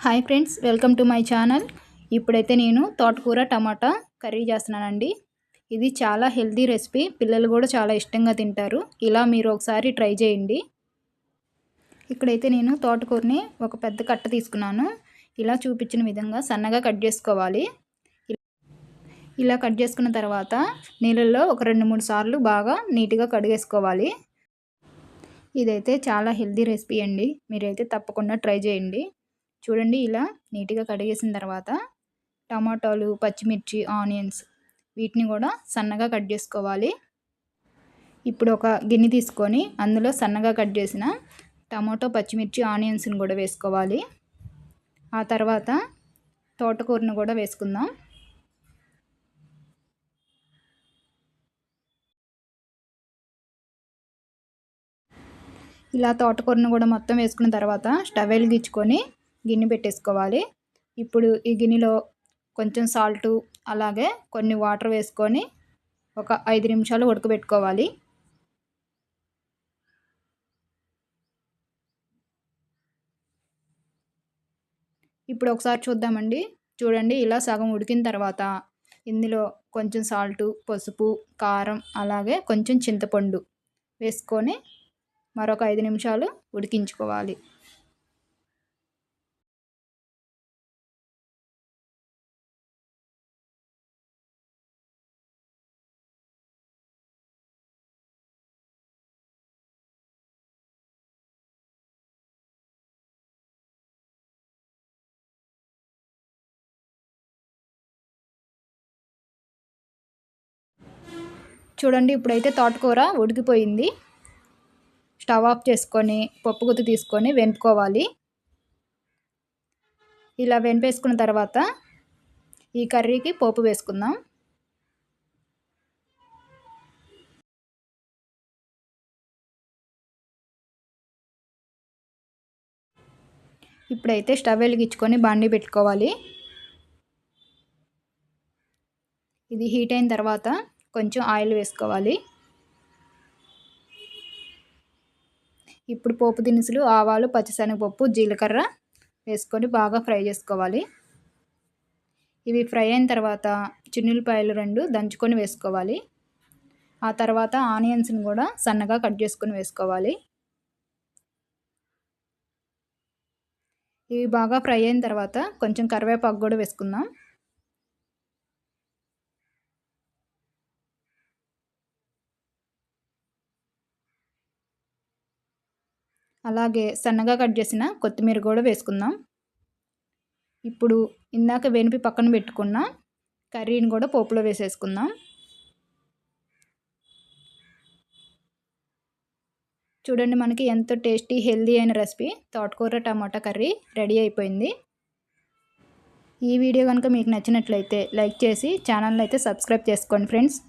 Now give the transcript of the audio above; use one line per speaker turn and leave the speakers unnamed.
Hi friends, welcome to my channel. ఇప్పుడైతే నేను తోటకూర టమాటా కర్రీ చేస్తున్నానండి. ఇది చాలా హెల్తీ రెసిపీ, పిల్లలు కూడా చాలా ఇష్టంగా తింటారు. ఇలా మీరు ఒకసారి ట్రై చేయండి. ఇక్కడైతే నేను తోటకూరని ఒక పెద్ద కట్ట తీసుకున్నాను. ఇలా చూపించిన విధంగా సన్నగా కట్ చేసుకోవాలి. ఇలా కట్ చేసుకున్న తర్వాత నీళ్ళల్లో ఒక 2-3 సార్లు బాగా నీట్గా కడిగేసుకోవాలి. ఇదైతే చాలా హెల్తీ రెసిపీ అండి, మీరైతే తప్పకుండా ట్రై చేయండి. చూడండి, ఇలా నీట్గా కడిగేసిన తర్వాత టమాటాలు, పచ్చిమిర్చి, ఆనియన్స్ వీటిని కూడా సన్నగా కట్ చేసుకోవాలి. ఇప్పుడు ఒక గిన్నె తీసుకొని అందులో సన్నగా కట్ చేసిన టమాటో, పచ్చిమిర్చి, ఆనియన్స్ని కూడా వేసుకోవాలి. ఆ తర్వాత తోటకూరను కూడా వేసుకుందాం. ఇలా తోటకూరను కూడా మొత్తం వేసుకున్న తర్వాత స్టవ్ వెలిగించుకొని గిన్నె పెట్టేసుకోవాలి. ఇప్పుడు ఈ గిన్నెలో కొంచెం సాల్టు అలాగే కొన్ని వాటర్ వేసుకొని ఒక 5 నిమిషాలు ఉడకబెట్టుకోవాలి. ఇప్పుడు ఒకసారి చూద్దామండి. చూడండి, ఇలా సగం ఉడికిన తర్వాత ఇందులో కొంచెం సాల్టు, పసుపు, కారం అలాగే కొంచెం చింతపండు వేసుకొని మరొక 5 నిమిషాలు ఉడికించుకోవాలి. చూడండి, ఇప్పుడైతే తోటకూర ఉడికిపోయింది. స్టవ్ ఆఫ్ చేసుకొని పప్పు గుత్తి తీసుకొని వెనుపుకోవాలి. ఇలా వెనిపేసుకున్న తర్వాత ఈ కర్రీకి పోపు వేసుకుందాం. ఇప్పుడైతే స్టవ్ వెలిగించుకొని బాండీ పెట్టుకోవాలి. ఇది హీట్ అయిన తర్వాత కొంచెం ఆయిల్ వేసుకోవాలి. ఇప్పుడు పోపు దినుసులు, ఆవాలు, పచ్చిశనగపప్పు, జీలకర్ర వేసుకొని బాగా ఫ్రై చేసుకోవాలి. ఇవి ఫ్రై అయిన తర్వాత చిన్నులపాయలు 2 దంచుకొని వేసుకోవాలి. ఆ తర్వాత ఆనియన్స్ని కూడా సన్నగా కట్ చేసుకొని వేసుకోవాలి. ఇవి బాగా ఫ్రై అయిన తర్వాత కొంచెం కరివేపాకు కూడా వేసుకుందాం. అలాగే సన్నగా కట్ చేసిన కొత్తిమీర కూడా వేసుకుందాం. ఇప్పుడు ఇందాక వెనిపి పక్కన పెట్టుకున్న కర్రీని కూడా పోపులో వేసేసుకుందాం. చూడండి, మనకి ఎంతో టేస్టీ హెల్దీ అయిన రెసిపీ తోటకూర టమాటా కర్రీ రెడీ అయిపోయింది. ఈ వీడియో కనుక మీకు నచ్చినట్లయితే లైక్ చేసి ఛానల్ని అయితే సబ్స్క్రైబ్ చేసుకోండి ఫ్రెండ్స్.